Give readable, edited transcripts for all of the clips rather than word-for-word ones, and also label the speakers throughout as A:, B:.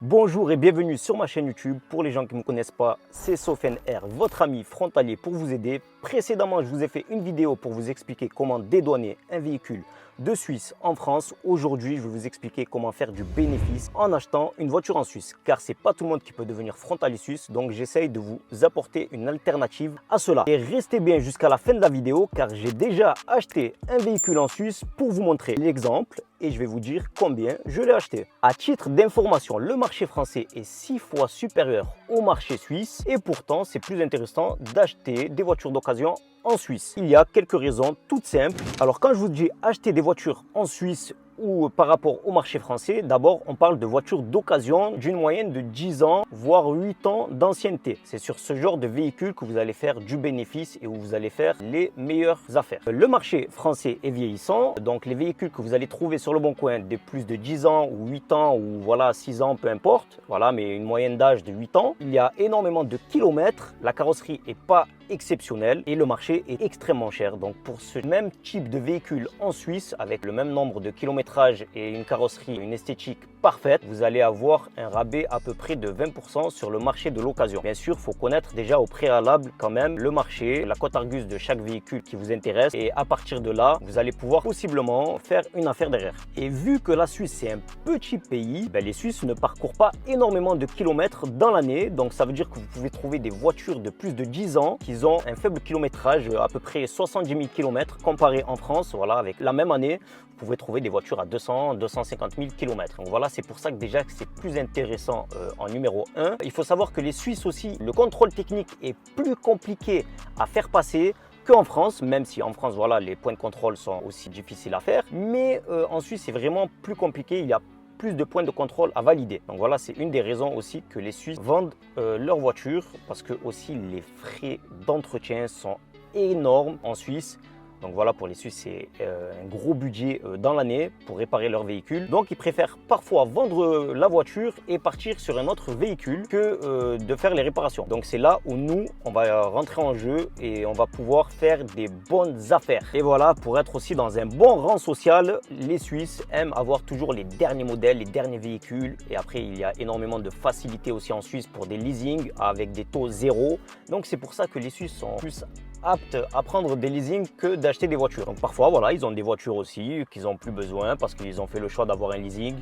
A: Bonjour et bienvenue sur ma chaîne YouTube. Pour les gens qui ne me connaissent pas, c'est Sofiane R, votre ami frontalier pour vous aider. Précédemment, je vous ai fait une vidéo pour vous expliquer comment dédouaner un véhicule de Suisse en France. Aujourd'hui, je vais vous expliquer comment faire du bénéfice en achetant une voiture en Suisse. Car c'est pas tout le monde qui peut devenir frontalier suisse, donc j'essaye de vous apporter une alternative à cela. Et restez bien jusqu'à la fin de la vidéo car j'ai déjà acheté un véhicule en Suisse pour vous montrer l'exemple et je vais vous dire combien je l'ai acheté. À titre d'information, le marché français est 6 fois supérieur au marché suisse et pourtant c'est plus intéressant d'acheter des voitures d'occasion en Suisse. Il y a quelques raisons toutes simples. Alors quand je vous dis acheter des voitures en Suisse ou par rapport au marché français, d'abord on parle de voitures d'occasion d'une moyenne de 10 ans voire 8 ans d'ancienneté. C'est sur ce genre de véhicule que vous allez faire du bénéfice et où vous allez faire les meilleures affaires. Le marché français est vieillissant, donc les véhicules que vous allez trouver sur le bon coin de plus de 10 ans ou 8 ans ou voilà 6 ans, peu importe, voilà, mais une moyenne d'âge de 8 ans, il y a énormément de kilomètres, la carrosserie n'est pas exceptionnelle et le marché est extrêmement cher. Donc pour ce même type de véhicule en Suisse avec le même nombre de kilométrage et une carrosserie, une esthétique parfaite, vous allez avoir un rabais à peu près de 20% sur le marché de l'occasion. Bien sûr, il faut connaître déjà au préalable quand même le marché, la cote Argus de chaque véhicule qui vous intéresse et à partir de là, vous allez pouvoir possiblement faire une affaire derrière. Et vu que la Suisse c'est un petit pays, les Suisses ne parcourent pas énormément de kilomètres dans l'année, donc ça veut dire que vous pouvez trouver des voitures de plus de 10 ans qui ont un faible kilométrage, à peu près 70 000 km comparé en France. Voilà, avec la même année, vous pouvez trouver des voitures à 200, 250 000 km. Donc voilà, c'est pour ça que déjà c'est plus intéressant en numéro 1. Il faut savoir que les Suisses aussi, le contrôle technique est plus compliqué à faire passer qu'en France, même si en France, voilà, les points de contrôle sont aussi difficiles à faire. Mais en Suisse, c'est vraiment plus compliqué. Il y a plus de points de contrôle à valider. Donc voilà, c'est une des raisons aussi que les Suisses vendent leur voiture parce que aussi les frais d'entretien sont énormes en Suisse. Donc voilà, pour les Suisses, c'est un gros budget dans l'année pour réparer leur véhicule. Donc ils préfèrent parfois vendre la voiture et partir sur un autre véhicule que de faire les réparations. Donc c'est là où nous, on va rentrer en jeu et on va pouvoir faire des bonnes affaires. Et voilà, pour être aussi dans un bon rang social, les Suisses aiment avoir toujours les derniers modèles, les derniers véhicules. Et après, il y a énormément de facilités aussi en Suisse pour des leasing avec des taux zéro. Donc c'est pour ça que les Suisses sont plus aptes à prendre des leasing que d'acheter des voitures. Donc parfois, voilà, ils ont des voitures aussi qu'ils n'ont plus besoin parce qu'ils ont fait le choix d'avoir un leasing.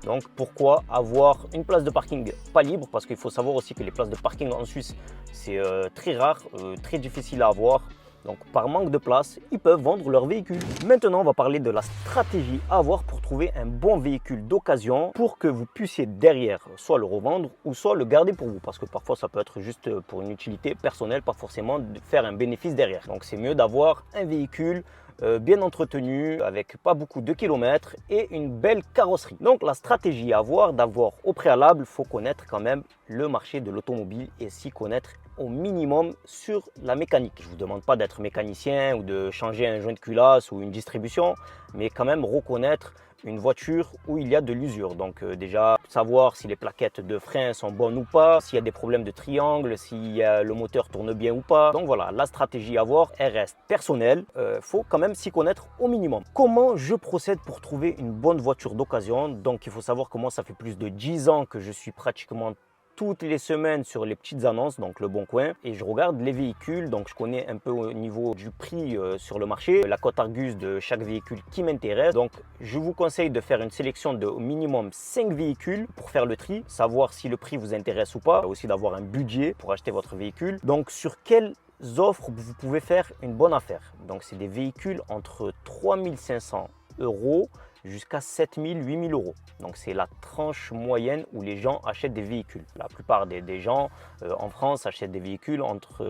A: Donc pourquoi avoir une place de parking pas libre? Parce qu'il faut savoir aussi que les places de parking en Suisse, c'est très rare, très difficile à avoir. Donc par manque de place, ils peuvent vendre leur véhicule. Maintenant, on va parler de la stratégie à avoir pour trouver un bon véhicule d'occasion pour que vous puissiez derrière soit le revendre ou soit le garder pour vous. Parce que parfois, ça peut être juste pour une utilité personnelle, pas forcément de faire un bénéfice derrière. Donc c'est mieux d'avoir un véhicule bien entretenu, avec pas beaucoup de kilomètres et une belle carrosserie. Donc la stratégie à avoir, d'avoir au préalable, il faut connaître quand même le marché de l'automobile et s'y connaître au minimum sur la mécanique. Je ne vous demande pas d'être mécanicien ou de changer un joint de culasse ou une distribution, mais quand même reconnaître une voiture où il y a de l'usure. Donc déjà savoir si les plaquettes de frein sont bonnes ou pas, s'il y a des problèmes de triangle, si le moteur tourne bien ou pas. Donc voilà, la stratégie à avoir, elle reste personnelle. Faut quand même s'y connaître au minimum. Comment je procède pour trouver une bonne voiture d'occasion? Donc il faut savoir que moi ça fait plus de 10 ans que je suis pratiquement toutes les semaines sur les petites annonces, donc le Bon Coin, et je regarde les véhicules, donc je connais un peu au niveau du prix sur le marché, la cote Argus de chaque véhicule qui m'intéresse. Donc je vous conseille de faire une sélection de au minimum 5 véhicules pour faire le tri, savoir si le prix vous intéresse ou pas, aussi d'avoir un budget pour acheter votre véhicule. Donc sur quelles offres vous pouvez faire une bonne affaire? Donc c'est des véhicules entre 3 500 € jusqu'à 7 000, 8 000 €. Donc c'est la tranche moyenne où les gens achètent des véhicules. La plupart des gens en France achètent des véhicules entre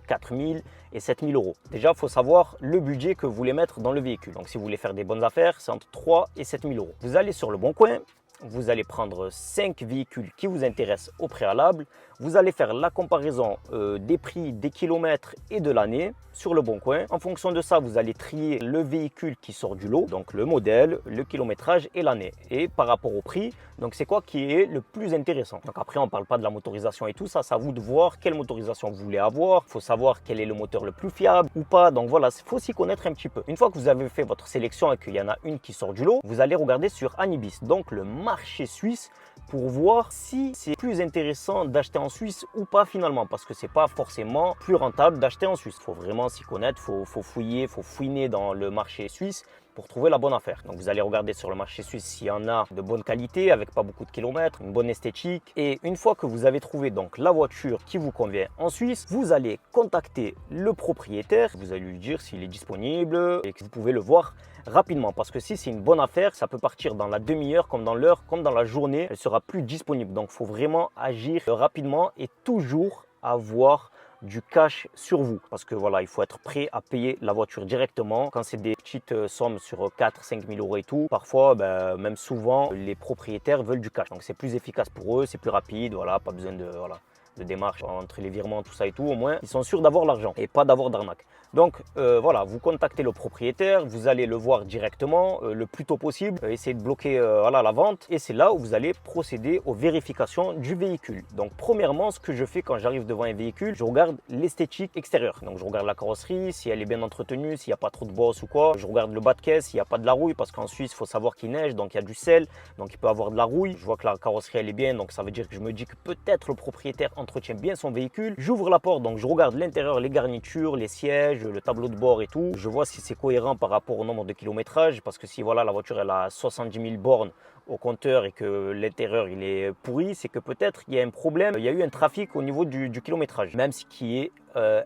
A: 4 000 et 7 000 €. Déjà, il faut savoir le budget que vous voulez mettre dans le véhicule. Donc si vous voulez faire des bonnes affaires, c'est entre 3 et 7 000 €. Vous allez sur le Bon Coin, vous allez prendre 5 véhicules qui vous intéressent au préalable. Vous allez faire la comparaison des prix, des kilomètres et de l'année sur le Bon Coin. En fonction de ça, vous allez trier le véhicule qui sort du lot, donc le modèle, le kilométrage et l'année. Et par rapport au prix, donc c'est quoi qui est le plus intéressant. Donc après, on ne parle pas de la motorisation et tout ça, c'est à vous de voir quelle motorisation vous voulez avoir. Il faut savoir quel est le moteur le plus fiable ou pas. Donc voilà, il faut s'y connaître un petit peu. Une fois que vous avez fait votre sélection et qu'il y en a une qui sort du lot, vous allez regarder sur Anibis, donc le marché marché suisse pour voir si c'est plus intéressant d'acheter en Suisse ou pas finalement, parce que c'est pas forcément plus rentable d'acheter en Suisse. Il faut vraiment s'y connaître, faut fouiller, faut fouiner dans le marché suisse pour trouver la bonne affaire. Donc vous allez regarder sur le marché suisse s'il y en a de bonne qualité, avec pas beaucoup de kilomètres, une bonne esthétique. Et une fois que vous avez trouvé donc la voiture qui vous convient en Suisse, vous allez contacter le propriétaire. Vous allez lui dire s'il est disponible et que vous pouvez le voir rapidement, parce que si c'est une bonne affaire, ça peut partir dans la demi-heure, comme dans l'heure, comme dans la journée, elle sera plus disponible. Donc il faut vraiment agir rapidement et toujours avoir du cash sur vous, parce que voilà, il faut être prêt à payer la voiture directement. Quand c'est des petites sommes sur 4-5 000 euros et tout, parfois même souvent les propriétaires veulent du cash, donc c'est plus efficace pour eux, c'est plus rapide, voilà, pas besoin de démarches entre les virements, tout ça et tout. Au moins ils sont sûrs d'avoir l'argent et pas d'avoir d'arnaque. Donc voilà, vous contactez le propriétaire, vous allez le voir directement le plus tôt possible, essayez de bloquer voilà, la vente, et c'est là où vous allez procéder aux vérifications du véhicule. Donc premièrement, ce que je fais quand j'arrive devant un véhicule, je regarde l'esthétique extérieure. Donc je regarde la carrosserie, si elle est bien entretenue, s'il n'y a pas trop de bosse ou quoi. Je regarde le bas de caisse, s'il n'y a pas de la rouille, parce qu'en Suisse il faut savoir qu'il neige, donc il y a du sel, donc il peut avoir de la rouille. Je vois que la carrosserie elle est bien, donc ça veut dire que je me dis que peut-être le propriétaire entretient bien son véhicule. J'ouvre la porte, donc je regarde l'intérieur, les garnitures, les sièges, le tableau de bord et tout. Je vois si c'est cohérent par rapport au nombre de kilométrage, parce que si voilà, la voiture elle a 70 000 bornes au compteur et que l'intérieur il est pourri, c'est que peut-être il y a un problème, il y a eu un trafic au niveau du kilométrage, même ce qui est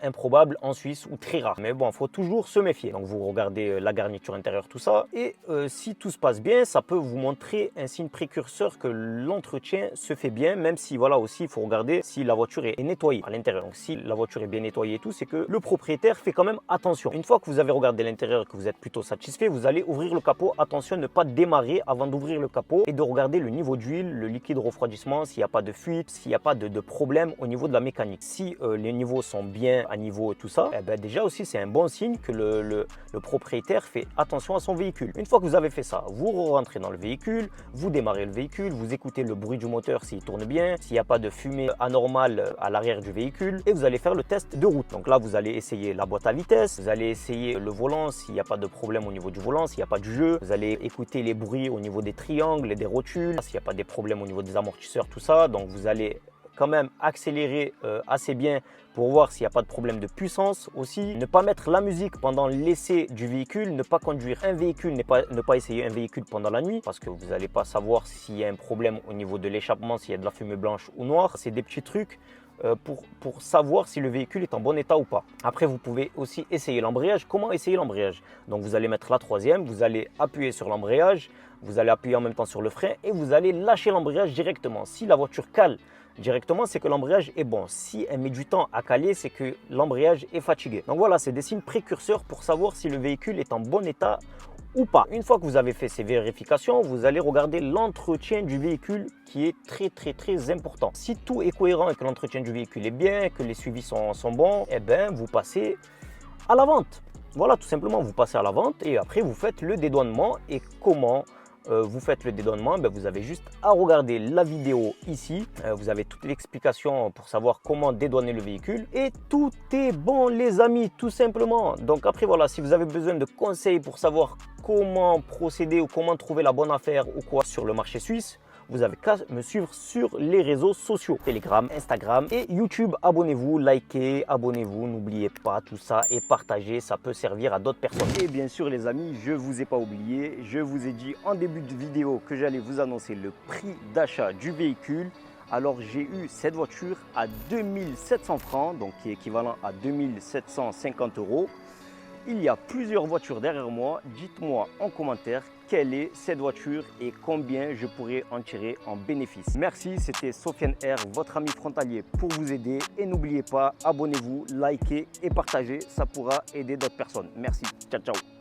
A: improbable en Suisse ou très rare. Mais bon, il faut toujours se méfier. Donc vous regardez la garniture intérieure, tout ça, et si tout se passe bien, ça peut vous montrer un signe précurseur que l'entretien se fait bien, même si voilà aussi il faut regarder si la voiture est nettoyée à l'intérieur. Donc si la voiture est bien nettoyée et tout, c'est que le propriétaire fait quand même attention. Une fois que vous avez regardé l'intérieur et que vous êtes plutôt satisfait, vous allez ouvrir le capot. Attention, ne pas démarrer avant d'ouvrir le capot et de regarder le niveau d'huile, le liquide refroidissement, s'il n'y a pas de fuite, s'il n'y a pas de problème au niveau de la mécanique. Si les niveaux sont bien à niveau et tout ça, eh ben déjà aussi c'est un bon signe que le propriétaire fait attention à son véhicule. Une fois que vous avez fait ça, vous rentrez dans le véhicule, vous démarrez le véhicule, vous écoutez le bruit du moteur s'il tourne bien, s'il n'y a pas de fumée anormale à l'arrière du véhicule, et vous allez faire le test de route. Donc là vous allez essayer la boîte à vitesse, vous allez essayer le volant s'il n'y a pas de problème au niveau du volant, s'il n'y a pas de jeu, vous allez écouter les bruits au niveau des triangles et des rotules, s'il n'y a pas des problèmes au niveau des amortisseurs, tout ça. Donc vous allez quand même accélérer assez bien pour voir s'il n'y a pas de problème de puissance aussi. Ne pas mettre la musique pendant l'essai du véhicule, ne pas conduire un véhicule, ne pas essayer un véhicule pendant la nuit, parce que vous n'allez pas savoir s'il y a un problème au niveau de l'échappement, s'il y a de la fumée blanche ou noire. C'est des petits trucs pour savoir si le véhicule est en bon état ou pas. Après, vous pouvez aussi essayer l'embrayage. Comment essayer l'embrayage? Donc vous allez mettre la troisième, vous allez appuyer sur l'embrayage, vous allez appuyer en même temps sur le frein et vous allez lâcher l'embrayage directement. Si la voiture cale directement, c'est que l'embrayage est bon. Si elle met du temps à caler, c'est que l'embrayage est fatigué. Donc voilà, c'est des signes précurseurs pour savoir si le véhicule est en bon état ou pas. Une fois que vous avez fait ces vérifications, vous allez regarder l'entretien du véhicule qui est très important. Si tout est cohérent et que l'entretien du véhicule est bien, que les suivis sont bons, eh bien vous passez à la vente. Voilà, tout simplement, vous passez à la vente et après vous faites le dédouanement. Et comment vous faites le dédouanement? Vous avez juste à regarder la vidéo ici. Vous avez toute l'explication pour savoir comment dédouaner le véhicule. Et tout est bon les amis, tout simplement. Donc après voilà, si vous avez besoin de conseils pour savoir comment procéder ou comment trouver la bonne affaire ou quoi sur le marché suisse, vous avez qu'à me suivre sur les réseaux sociaux, Telegram, Instagram et YouTube. Abonnez-vous, likez, abonnez-vous, n'oubliez pas tout ça et partagez, ça peut servir à d'autres personnes. Et bien sûr les amis, je ne vous ai pas oublié, je vous ai dit en début de vidéo que j'allais vous annoncer le prix d'achat du véhicule. Alors j'ai eu cette voiture à 2700 francs, donc qui est équivalent à 2750 euros. Il y a plusieurs voitures derrière moi. Dites-moi en commentaire quelle est cette voiture et combien je pourrais en tirer en bénéfice. Merci, c'était Sofiane R, votre ami frontalier pour vous aider. Et n'oubliez pas, abonnez-vous, likez et partagez. Ça pourra aider d'autres personnes. Merci. Ciao, ciao.